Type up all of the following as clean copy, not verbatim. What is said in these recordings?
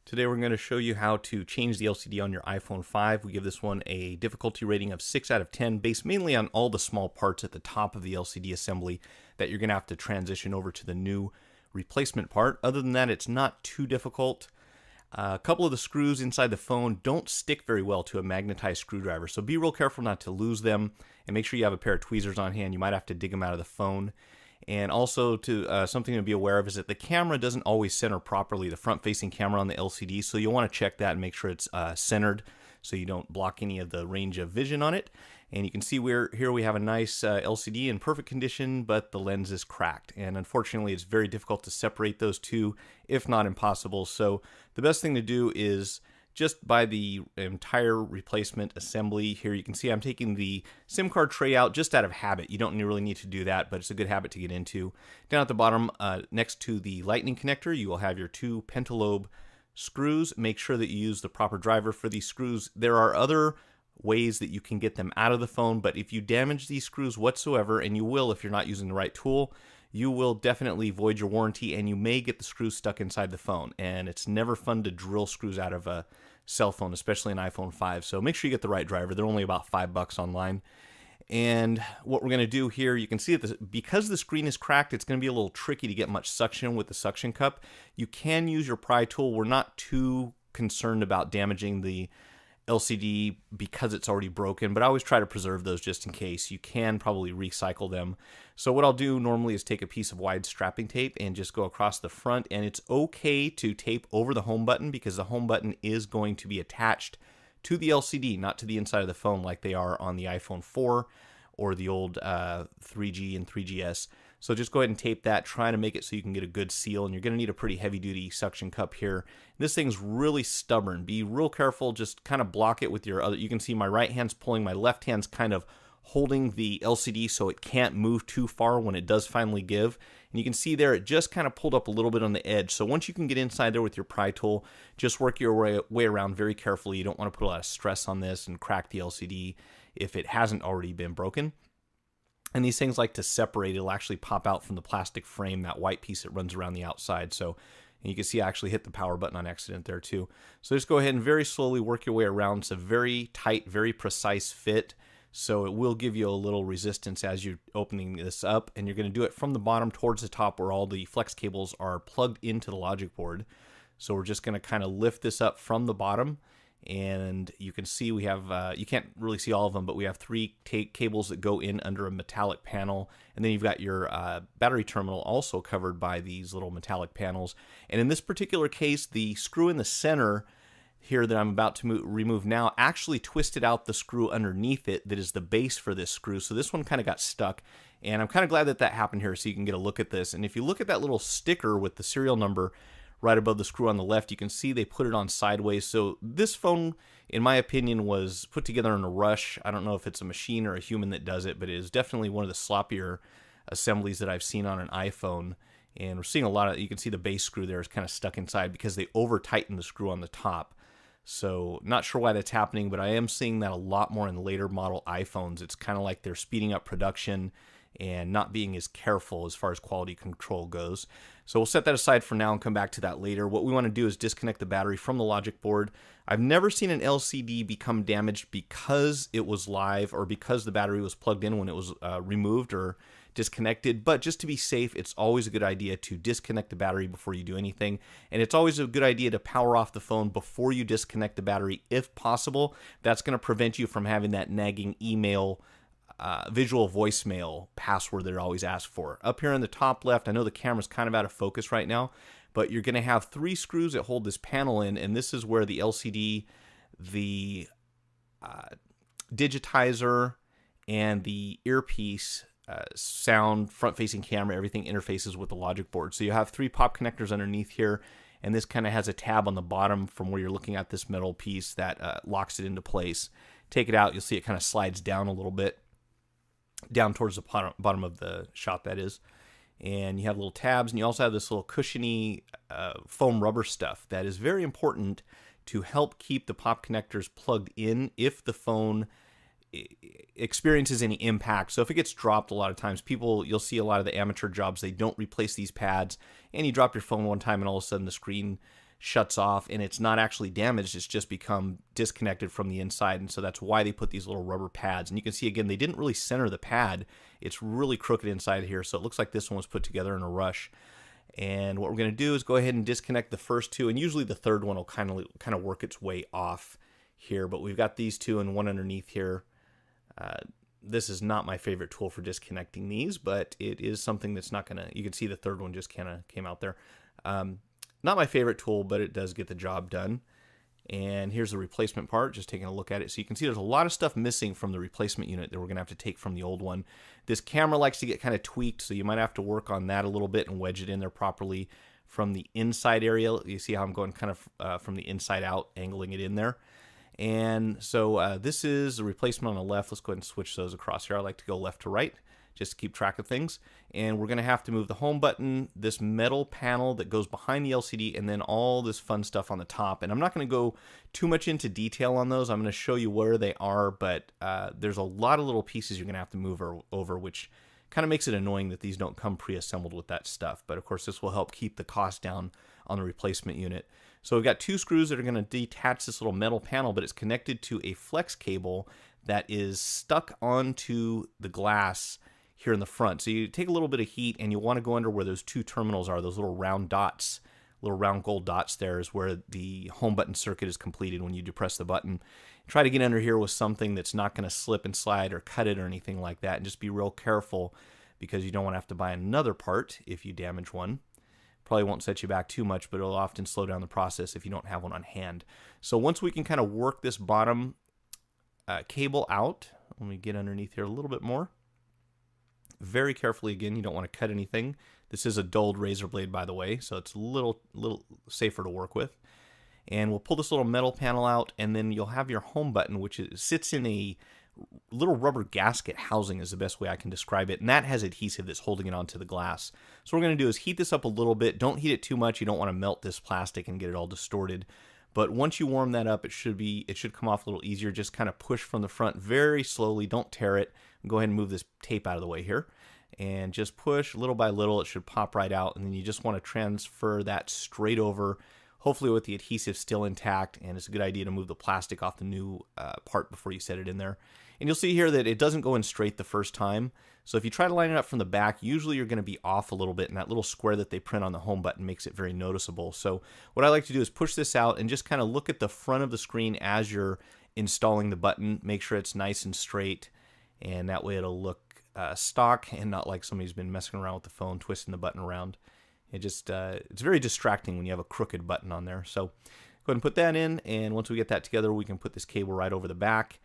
Today we're going to show you how to change the LCD on your iPhone 5. We give this one a difficulty rating of 6 out of 10 based mainly on all the small parts at the top of the LCD assembly that you're going to have to transition over to the new replacement part. Other than that, it's not too difficult. A couple of the screws inside the phone don't stick very well to a magnetized screwdriver, so be real careful not to lose them, and make sure you have a pair of tweezers on hand. You might have to dig them out of the phone. And also, something to be aware of is that the camera doesn't always center properly, the front-facing camera on the LCD, so you'll want to check that and make sure it's centered so you don't block any of the range of vision on it. And you can see here we have a nice LCD in perfect condition, but the lens is cracked. And unfortunately, it's very difficult to separate those two, if not impossible. So the best thing to do is just buy the entire replacement assembly. Here you can see I'm taking the SIM card tray out just out of habit. You don't really need to do that, but it's a good habit to get into. Down at the bottom, next to the lightning connector, you will have your two pentalobe screws. Make sure that you use the proper driver for these screws. There are other ways that you can get them out of the phone, but if you damage these screws whatsoever, and you will if you're not using the right tool, you will definitely void your warranty, and you may get the screws stuck inside the phone. And it's never fun to drill screws out of a cell phone, especially an iPhone 5. So make sure you get the right driver. They're only about $5 online. And what we're going to do here, you can see that because the screen is cracked, it's going to be a little tricky to get much suction with the suction cup. You can use your pry tool. We're not too concerned about damaging the LCD because it's already broken, but I always try to preserve those just in case. You can probably recycle them. So what I'll do normally is take a piece of wide strapping tape and just go across the front, and it's okay to tape over the home button because the home button is going to be attached to the LCD, not to the inside of the phone like they are on the iPhone 4 or the old 3G and 3GS. So just go ahead and tape that, try to make it so you can get a good seal, and you're going to need a pretty heavy-duty suction cup here. This thing's really stubborn. Be real careful, just kind of block it with your other. You can see my right hand's pulling, my left hand's kind of holding the LCD so it can't move too far when it does finally give. And you can see there it just kind of pulled up a little bit on the edge. So once you can get inside there with your pry tool, just work your way around very carefully. You don't want to put a lot of stress on this and crack the LCD if it hasn't already been broken. And these things like to separate. It'll actually pop out from the plastic frame, that white piece that runs around the outside. So and you can see I actually hit the power button on accident there too. So just go ahead and very slowly work your way around. It's a very tight, very precise fit. So it will give you a little resistance as you're opening this up. And you're going to do it from the bottom towards the top where all the flex cables are plugged into the logic board. So we're just going to kind of lift this up from the bottom. And you can see we have, you can't really see all of them, but we have three cables that go in under a metallic panel. And then you've got your battery terminal also covered by these little metallic panels. And in this particular case, the screw in the center here that I'm about to remove now actually twisted out the screw underneath it that is the base for this screw. So this one kind of got stuck. And I'm kind of glad that that happened here so you can get a look at this. And if you look at that little sticker with the serial number right above the screw on the left, you can see they put it on sideways. So this phone, in my opinion, was put together in a rush. I don't know if it's a machine or a human that does it, but it is definitely one of the sloppier assemblies that I've seen on an iPhone. And we're seeing a lot of, you can see the base screw there is kind of stuck inside because they over-tightened the screw on the top. So not sure why that's happening, but I am seeing that a lot more in later model iPhones. It's kind of like they're speeding up production and not being as careful as far as quality control goes. So we'll set that aside for now and come back to that later. What we want to do is disconnect the battery from the logic board. I've never seen an LCD become damaged because it was live or because the battery was plugged in when it was removed or disconnected, but just to be safe, it's always a good idea to disconnect the battery before you do anything. And it's always a good idea to power off the phone before you disconnect the battery if possible. That's going to prevent you from having that nagging email visual voicemail password they're always asked for. Up here in the top left, I know the camera's kind of out of focus right now, but you're going to have three screws that hold this panel in, and this is where the LCD, the digitizer, and the earpiece sound, front-facing camera, everything interfaces with the logic board. So you have three pop connectors underneath here, and this kind of has a tab on the bottom from where you're looking at this metal piece that locks it into place. Take it out, you'll see it kind of slides down a little bit, down towards the bottom of the shot, that is. And you have little tabs, and you also have this little cushiony foam rubber stuff that is very important to help keep the pop connectors plugged in if the phone experiences any impact. So if it gets dropped, a lot of times you'll see a lot of the amateur jobs, they don't replace these pads, and you drop your phone one time and all of a sudden the screen shuts off, and it's not actually damaged, it's just become disconnected from the inside. And so that's why they put these little rubber pads. And you can see again, they didn't really center the pad. It's really crooked inside here, so it looks like this one was put together in a rush. And what we're going to do is go ahead and disconnect the first two, and usually the third one will kind of work its way off here, but we've got these two and one underneath here. This is not my favorite tool for disconnecting these, but it is something that's not going to, you can see the third one just kind of came out there. Not my favorite tool, but it does get the job done. And here's the replacement part, just taking a look at it. So you can see there's a lot of stuff missing from the replacement unit that we're going to have to take from the old one. This camera likes to get kind of tweaked, so you might have to work on that a little bit and wedge it in there properly from the inside area. You see how I'm going kind of from the inside out, angling it in there. And so this is the replacement on the left. Let's go ahead and switch those across here. I like to go left to right, just to keep track of things. And we're going to have to move the home button, this metal panel that goes behind the LCD, and then all this fun stuff on the top. And I'm not going to go too much into detail on those. I'm going to show you where they are, but there's a lot of little pieces you're going to have to move over, which kind of makes it annoying that these don't come pre-assembled with that stuff. But of course, this will help keep the cost down on the replacement unit. So we've got two screws that are going to detach this little metal panel, but it's connected to a flex cable that is stuck onto the glass here in the front. So you take a little bit of heat and you want to go under where those two terminals are, those little round dots, little round gold dots there is where the home button circuit is completed when you depress the button. Try to get under here with something that's not going to slip and slide or cut it or anything like that, and just be real careful because you don't want to have to buy another part if you damage one. Probably won't set you back too much, but it'll often slow down the process if you don't have one on hand. So once we can kind of work this bottom cable out, let me get underneath here a little bit more. Very carefully again, you don't want to cut anything. This is a dulled razor blade, by the way, so it's a little safer to work with. And we'll pull this little metal panel out, and then you'll have your home button, which sits in a little rubber gasket housing is the best way I can describe it, and that has adhesive that's holding it onto the glass. So what we're going to do is heat this up a little bit. Don't heat it too much. You don't want to melt this plastic and get it all distorted. But once you warm that up, it should come off a little easier. Just kind of push from the front very slowly. Don't tear it. Go ahead and move this tape out of the way here. And just push little by little. It should pop right out. And then you just want to transfer that straight over, hopefully with the adhesive still intact. And it's a good idea to move the plastic off the new part before you set it in there. And you'll see here that it doesn't go in straight the first time. So if you try to line it up from the back, usually you're going to be off a little bit, and that little square that they print on the home button makes it very noticeable. So what I like to do is push this out and just kind of look at the front of the screen as you're installing the button. Make sure it's nice and straight, and that way it'll look stock and not like somebody's been messing around with the phone, twisting the button around. It's very distracting when you have a crooked button on there. So go ahead and put that in, and once we get that together, we can put this cable right over the back.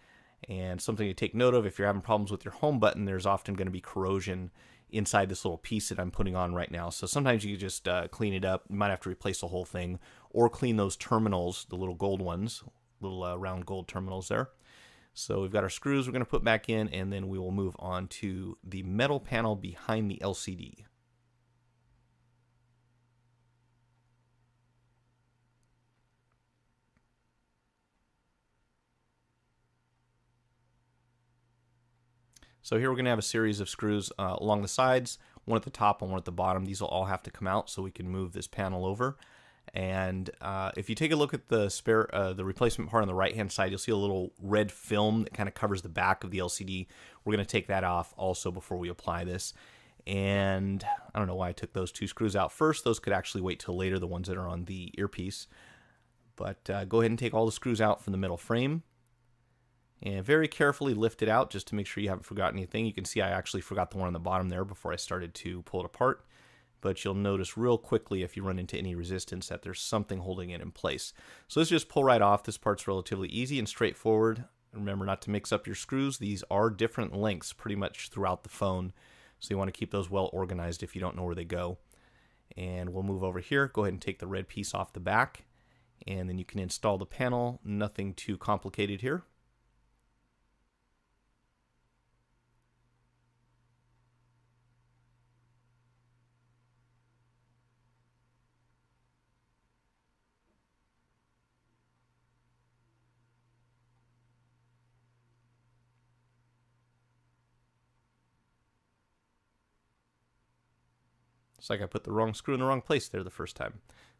And something to take note of, if you're having problems with your home button, there's often going to be corrosion inside this little piece that I'm putting on right now. So sometimes you just clean it up. You might have to replace the whole thing or clean those terminals, the little gold ones, little round gold terminals there. So we've got our screws we're going to put back in, and then we will move on to the metal panel behind the LCD. So here we're going to have a series of screws along the sides, one at the top and one at the bottom. These will all have to come out so we can move this panel over. And if you take a look at the replacement part on the right-hand side, you'll see a little red film that kind of covers the back of the LCD. We're going to take that off also before we apply this. And I don't know why I took those two screws out first. Those could actually wait till later, the ones that are on the earpiece. But go ahead and take all the screws out from the metal frame. And very carefully lift it out just to make sure you haven't forgotten anything. You can see I actually forgot the one on the bottom there before I started to pull it apart. But you'll notice real quickly if you run into any resistance that there's something holding it in place. So let's just pull right off. This part's relatively easy and straightforward. Remember not to mix up your screws. These are different lengths pretty much throughout the phone. So you want to keep those well organized if you don't know where they go. And we'll move over here. Go ahead and take the red piece off the back. And then you can install the panel. Nothing too complicated here. It's like I put the wrong screw in the wrong place there the first time.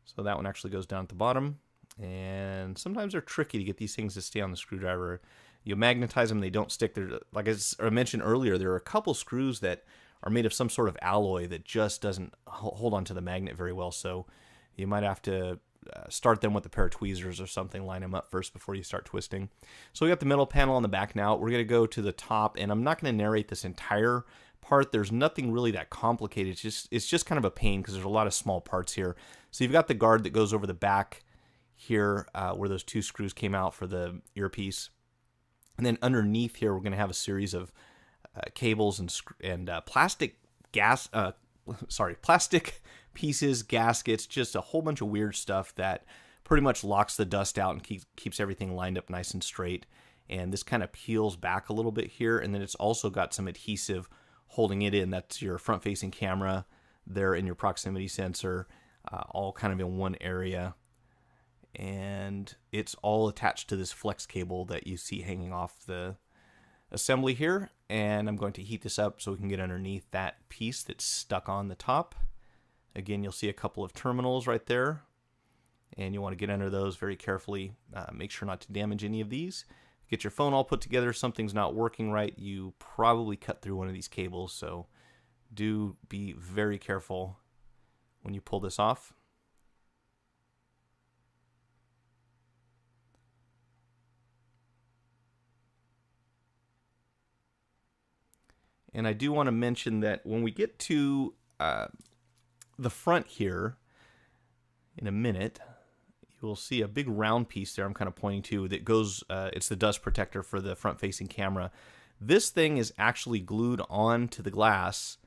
So that one actually goes down at the bottom. And sometimes they're tricky to get these things to stay on the screwdriver. You magnetize them, they don't stick. They're, like I mentioned earlier, there are a couple screws that are made of some sort of alloy that just doesn't hold onto the magnet very well. So you might have to start them with a pair of tweezers or something, line them up first before you start twisting. So we got the middle panel on the back now. We're going to go to the top, and I'm not going to narrate this entire part. There's nothing really that complicated. It's just kind of a pain because there's a lot of small parts here. So you've got the guard that goes over the back here where those two screws came out for the earpiece. And then underneath here, we're going to have a series of cables and plastic plastic pieces, gaskets, just a whole bunch of weird stuff that pretty much locks the dust out and keeps everything lined up nice and straight. And this kind of peels back a little bit here, and then it's also got some adhesive holding it in. That's your front-facing camera there and your proximity sensor, all kind of in one area. And it's all attached to this flex cable that you see hanging off the assembly here. And I'm going to heat this up so we can get underneath that piece that's stuck on the top. Again, you'll see a couple of terminals right there, and you want to get under those very carefully. Make sure not to damage any of these. Get your phone all put together. If something's not working right, you probably cut through one of these cables, so do be very careful when you pull this off. And I do want to mention that when we get to the front here in a minute, you will see a big round piece there I'm kind of pointing to that goes, it's the dust protector for the front-facing camera. This thing is actually glued onto the glass.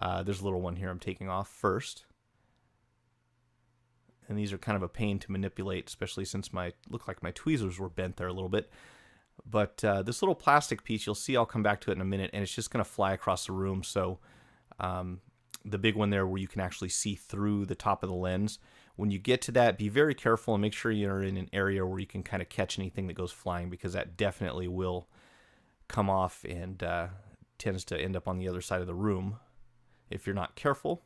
There's a little one here I'm taking off first. And these are kind of a pain to manipulate, especially since look like my tweezers were bent there a little bit. But this little plastic piece, you'll see, I'll come back to it in a minute, and it's just going to fly across the room. So the big one there where you can actually see through the top of the lens. When you get to that, be very careful and make sure you're in an area where you can kind of catch anything that goes flying, because that definitely will come off and tends to end up on the other side of the room if you're not careful.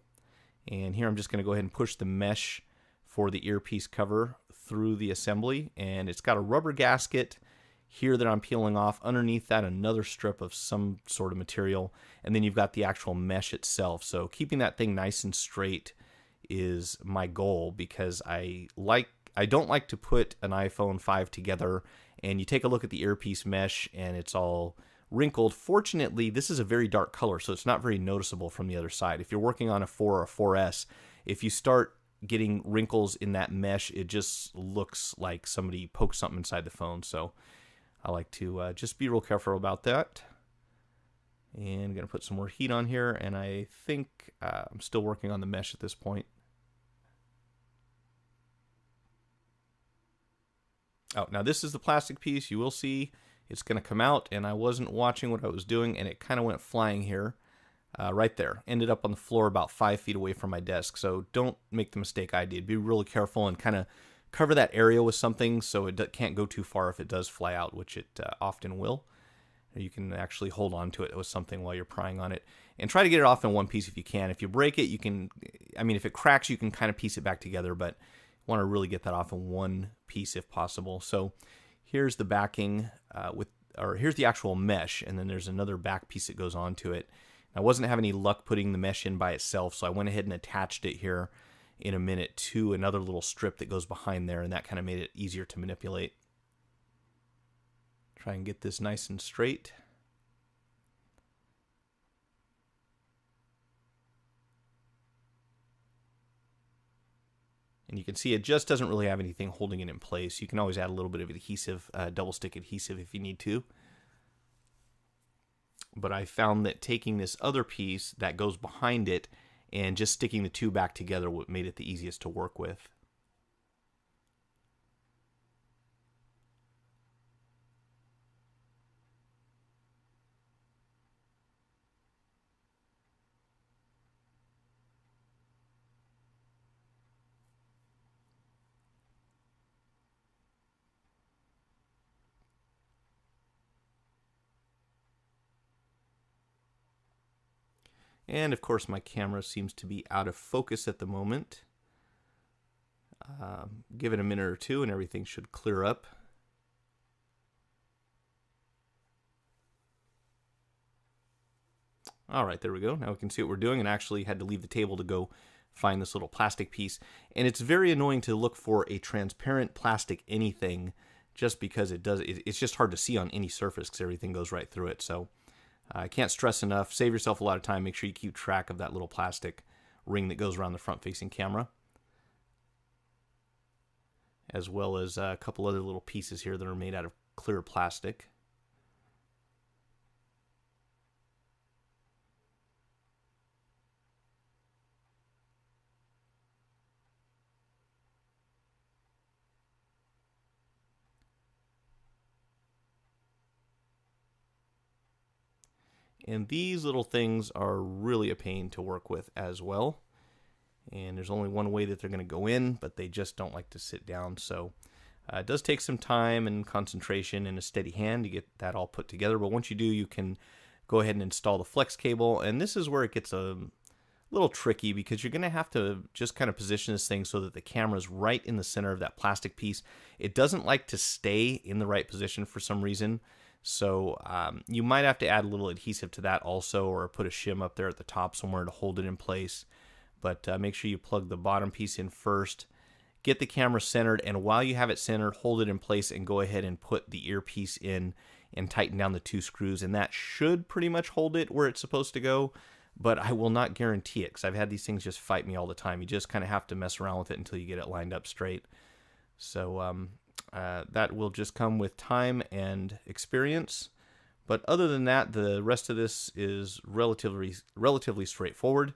And here I'm just going to go ahead and push the mesh for the earpiece cover through the assembly, and it's got a rubber gasket here that I'm peeling off. Underneath that, another strip of some sort of material, and then you've got the actual mesh itself. So keeping that thing nice and straight is my goal, because I don't like to put an iPhone 5 together and you take a look at the earpiece mesh and it's all wrinkled. Fortunately, this is a very dark color, so it's not very noticeable from the other side. If you're working on a 4 or a 4S, if you start getting wrinkles in that mesh, it just looks like somebody poked something inside the phone. So I like to just be real careful about that. And I'm going to put some more heat on here, and I think I'm still working on the mesh at this point. Oh, now this is the plastic piece. You will see it's going to come out, and I wasn't watching what I was doing, and it kind of went flying here. Right there. Ended up on the floor about 5 feet away from my desk. So don't make the mistake I did. Be really careful and kind of cover that area with something so it can't go too far if it does fly out, which it often will. You can actually hold on to it with something while you're prying on it. And try to get it off in one piece if you can. If you break it, you can, if it cracks, you can kind of piece it back together, but you want to really get that off in one piece if possible. So here's the backing here's the actual mesh, and then there's another back piece that goes onto it. I wasn't having any luck putting the mesh in by itself, so I went ahead and attached it here in a minute to another little strip that goes behind there, and that kind of made it easier to manipulate. Try and get this nice and straight. And you can see it just doesn't really have anything holding it in place. You can always add a little bit of adhesive, double stick adhesive if you need to. But I found that taking this other piece that goes behind it and just sticking the two back together made it the easiest to work with. And of course my camera seems to be out of focus at the moment. Give it a minute or two and everything should clear up. All right, there we go. Now we can see what we're doing, and actually had to leave the table to go find this little plastic piece. And it's very annoying to look for a transparent plastic anything, just because it's just hard to see on any surface because everything goes right through it. So I can't stress enough, save yourself a lot of time. Make sure you keep track of that little plastic ring that goes around the front-facing camera, as well as a couple other little pieces here that are made out of clear plastic. And these little things are really a pain to work with as well. And there's only one way that they're going to go in, but they just don't like to sit down. So it does take some time and concentration and a steady hand to get that all put together. But once you do, you can go ahead and install the flex cable. And this is where it gets a little tricky, because you're going to have to just kind of position this thing so that the camera's right in the center of that plastic piece. It doesn't like to stay in the right position for some reason. So you might have to add a little adhesive to that also, or put a shim up there at the top somewhere to hold it in place. But make sure you plug the bottom piece in first, get the camera centered, and while you have it centered, hold it in place and go ahead and put the earpiece in and tighten down the 2 screws. And that should pretty much hold it where it's supposed to go, but I will not guarantee it, because I've had these things just fight me all the time. You just kind of have to mess around with it until you get it lined up straight. So that will just come with time and experience. But other than that, the rest of this is relatively straightforward.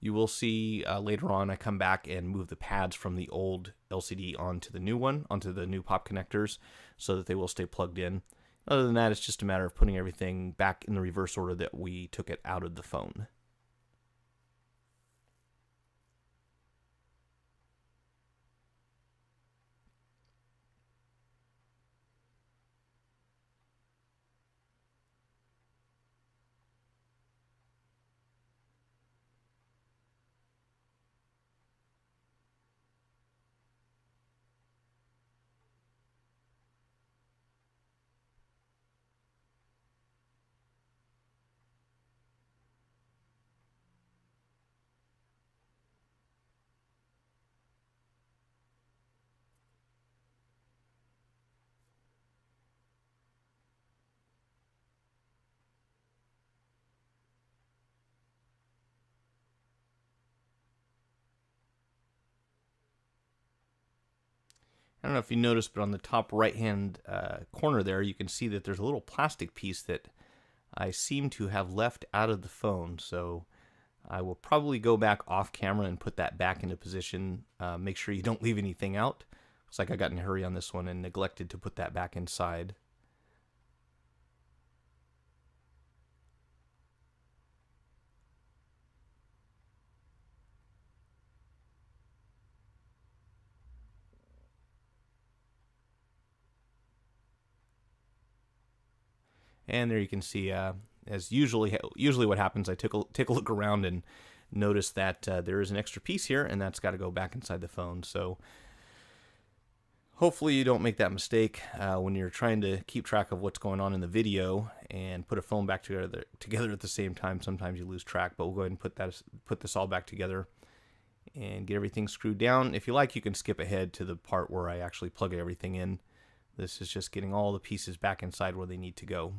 You will see later on I come back and move the pads from the old LCD onto the new one, onto the new pop connectors, so that they will stay plugged in. Other than that, it's just a matter of putting everything back in the reverse order that we took it out of the phone. I don't know if you noticed, but on the top right-hand corner there, you can see that there's a little plastic piece that I seem to have left out of the phone. So I will probably go back off camera and put that back into position. Make sure you don't leave anything out. Looks like I got in a hurry on this one and neglected to put that back inside. And there you can see, as usually what happens, I take a look around and notice that there is an extra piece here, and that's got to go back inside the phone. So hopefully you don't make that mistake when you're trying to keep track of what's going on in the video and put a phone back together at the same time. Sometimes you lose track, but we'll go ahead and put this all back together and get everything screwed down. If you like, you can skip ahead to the part where I actually plug everything in. This is just getting all the pieces back inside where they need to go.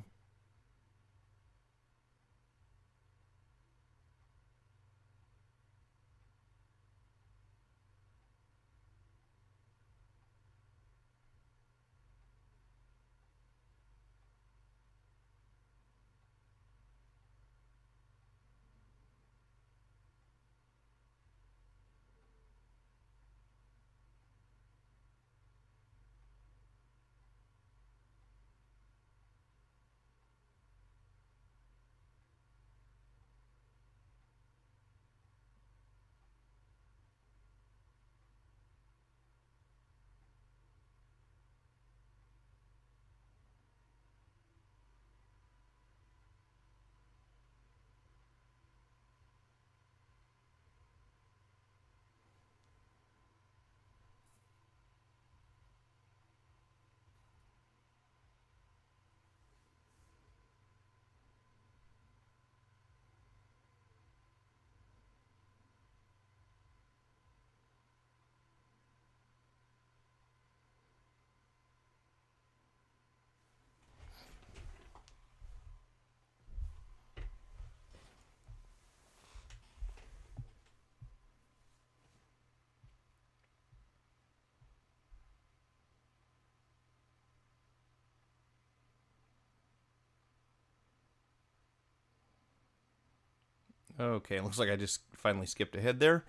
Okay, it looks like I just finally skipped ahead there.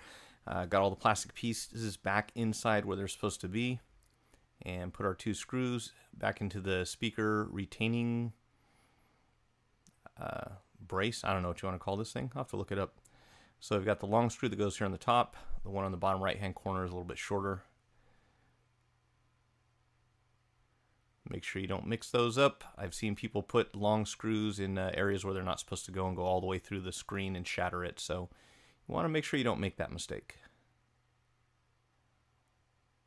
Got all the plastic pieces back inside where they're supposed to be, and put our 2 screws back into the speaker retaining brace. I don't know what you want to call this thing. I'll have to look it up. So I've got the long screw that goes here on the top. The one on the bottom right hand corner is a little bit shorter. Make sure you don't mix those up. I've seen people put long screws in areas where they're not supposed to go and go all the way through the screen and shatter it. So you want to make sure you don't make that mistake.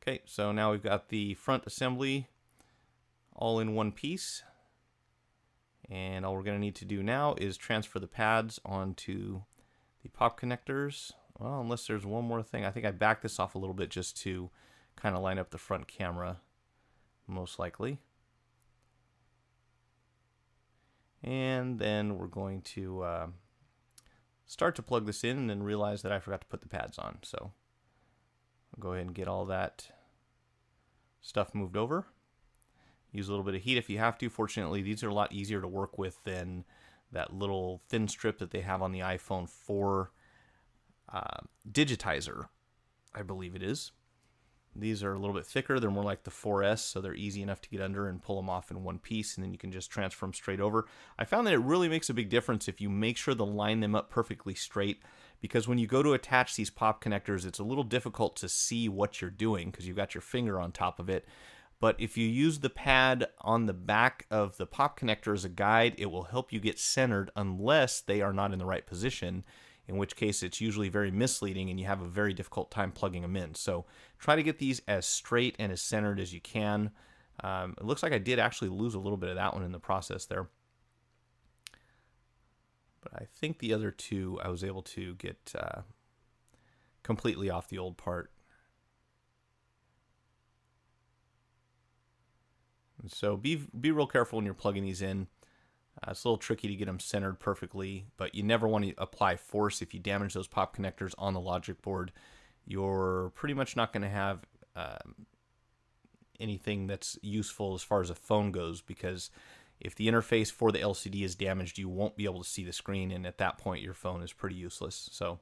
Okay, so now we've got the front assembly all in one piece. And all we're going to need to do now is transfer the pads onto the pop connectors. Well, unless there's one more thing. I think I backed this off a little bit just to kind of line up the front camera, most likely. And then we're going to start to plug this in and then realize that I forgot to put the pads on. So I'll go ahead and get all that stuff moved over. Use a little bit of heat if you have to. Fortunately, these are a lot easier to work with than that little thin strip that they have on the iPhone 4 digitizer, I believe it is. These are a little bit thicker. They're more like the 4S, so they're easy enough to get under and pull them off in one piece, and then you can just transfer them straight over. I found that it really makes a big difference if you make sure to line them up perfectly straight, because when you go to attach these pop connectors, it's a little difficult to see what you're doing because you've got your finger on top of it. But if you use the pad on the back of the pop connector as a guide, it will help you get centered unless they are not in the right position, in which case it's usually very misleading and you have a very difficult time plugging them in. So try to get these as straight and as centered as you can. It looks like I did actually lose a little bit of that one in the process there. But I think the other two I was able to get completely off the old part. And so be real careful when you're plugging these in. It's a little tricky to get them centered perfectly, but you never want to apply force. If you damage those pop connectors on the logic board, you're pretty much not going to have anything that's useful as far as a phone goes, because if the interface for the LCD is damaged, you won't be able to see the screen, and at that point your phone is pretty useless. So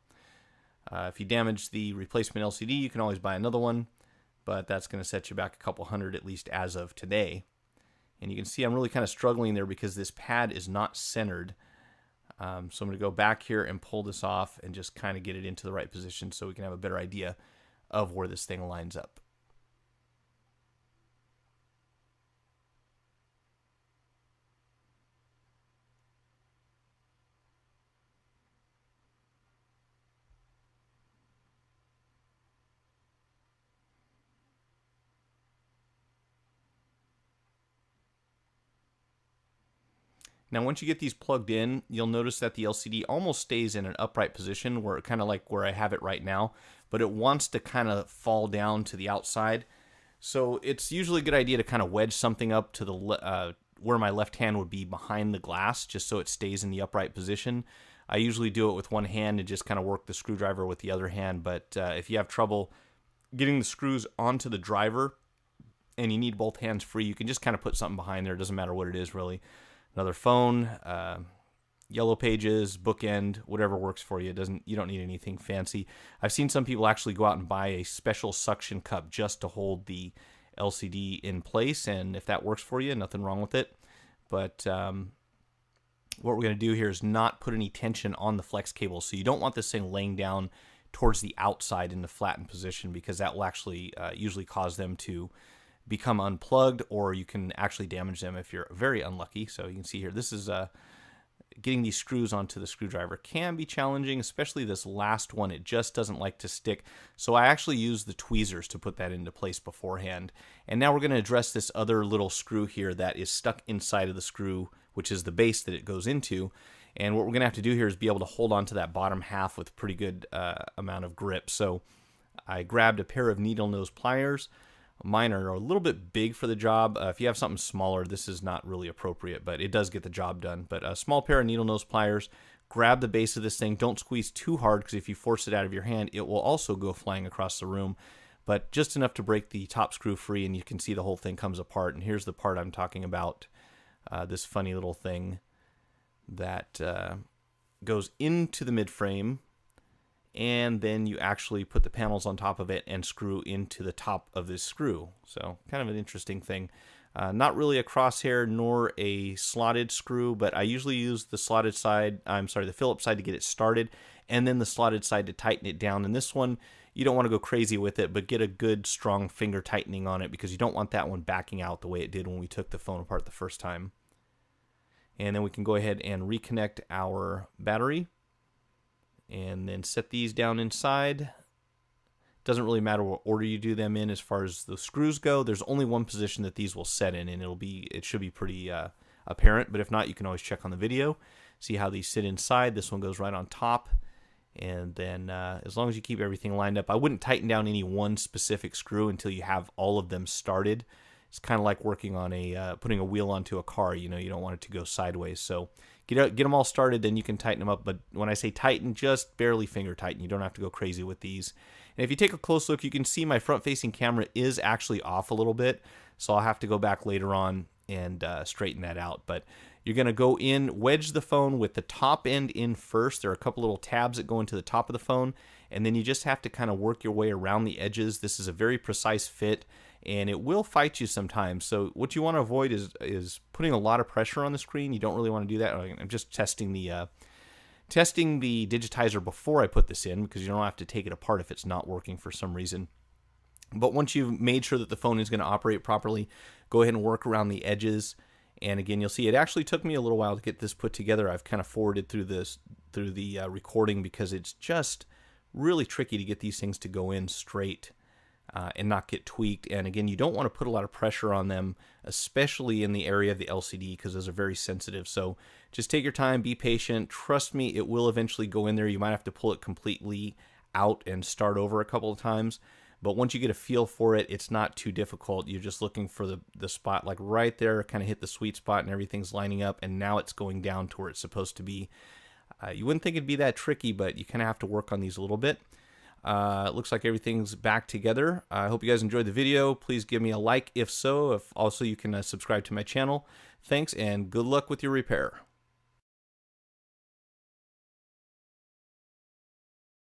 if you damage the replacement LCD, you can always buy another one, but that's going to set you back a couple hundred at least as of today. And you can see I'm really kind of struggling there because this pad is not centered. So I'm going to go back here and pull this off and just kind of get it into the right position so we can have a better idea of where this thing lines up. Now, once you get these plugged in, you'll notice that the LCD almost stays in an upright position, where kind of like where I have it right now, but it wants to kind of fall down to the outside. So it's usually a good idea to kind of wedge something up to the where my left hand would be behind the glass, just so it stays in the upright position. I usually do it with one hand and just kind of work the screwdriver with the other hand, but if you have trouble getting the screws onto the driver and you need both hands free, you can just kind of put something behind there. It doesn't matter what it is, really. Another phone, yellow pages, bookend, whatever works for you. You don't need anything fancy. I've seen some people actually go out and buy a special suction cup just to hold the LCD in place, and if that works for you, nothing wrong with it. But what we're going to do here is not put any tension on the flex cable, so you don't want this thing laying down towards the outside in the flattened position, because that will actually usually cause them to become unplugged, or you can actually damage them if you're very unlucky. So you can see here, this is getting these screws onto the screwdriver can be challenging, especially this last one. It just doesn't like to stick. So I actually use the tweezers to put that into place beforehand. And now we're going to address this other little screw here that is stuck inside of the screw, which is the base that it goes into. And what we're going to have to do here is be able to hold on to that bottom half with pretty good amount of grip. So I grabbed a pair of needle nose pliers. Mine are a little bit big for the job. If you have something smaller, this is not really appropriate, but it does get the job done. But a small pair of needle nose pliers, grab the base of this thing. Don't squeeze too hard, because if you force it out of your hand, it will also go flying across the room. But just enough to break the top screw free, and you can see the whole thing comes apart. And here's the part I'm talking about, this funny little thing that goes into the mid frame, and then you actually put the panels on top of it and screw into the top of this screw. So kind of an interesting thing. Not really a crosshair nor a slotted screw, but I usually use the slotted side, the Phillips side to get it started, and then the slotted side to tighten it down. And this one, you don't want to go crazy with it, but get a good strong finger tightening on it, because you don't want that one backing out the way it did when we took the phone apart the first time. And then we can go ahead and reconnect our battery and then set these down inside. Doesn't really matter what order you do them in as far as the screws go. There's only one position that these will set in, and it should be pretty apparent, but if not, you can always check on the video, see how these sit inside. This one goes right on top, and then as long as you keep everything lined up, I wouldn't tighten down any one specific screw until you have all of them started. It's kind of like working on putting a wheel onto a car. You don't want it to go sideways. So get them all started, then you can tighten them up. But when I say tighten, just barely finger tighten. You don't have to go crazy with these. And if you take a close look, you can see my front-facing camera is actually off a little bit. So I'll have to go back later on and straighten that out. But you're going to go in, wedge the phone with the top end in first. There are a couple little tabs that go into the top of the phone, and then you just have to kind of work your way around the edges. This is a very precise fit, and it will fight you sometimes. So what you want to avoid is putting a lot of pressure on the screen. You don't really want to do that. I'm just testing the digitizer before I put this in, because you don't have to take it apart if it's not working for some reason. But once you've made sure that the phone is going to operate properly, go ahead and work around the edges. And again, you'll see it actually took me a little while to get this put together. I've kind of forwarded through the recording, because it's just really tricky to get these things to go in straight and not get tweaked. And again, you don't want to put a lot of pressure on them, especially in the area of the LCD, because those are very sensitive. So just take your time, be patient. Trust me, it will eventually go in there. You might have to pull it completely out and start over a couple of times. But once you get a feel for it, it's not too difficult. You're just looking for the spot, like right there, kind of hit the sweet spot, and everything's lining up, and now it's going down to where it's supposed to be. You wouldn't think it'd be that tricky, but you kind of have to work on these a little bit. It looks like everything's back together. I hope you guys enjoyed the video. Please give me a like if so. Also, you can subscribe to my channel. Thanks, and good luck with your repair.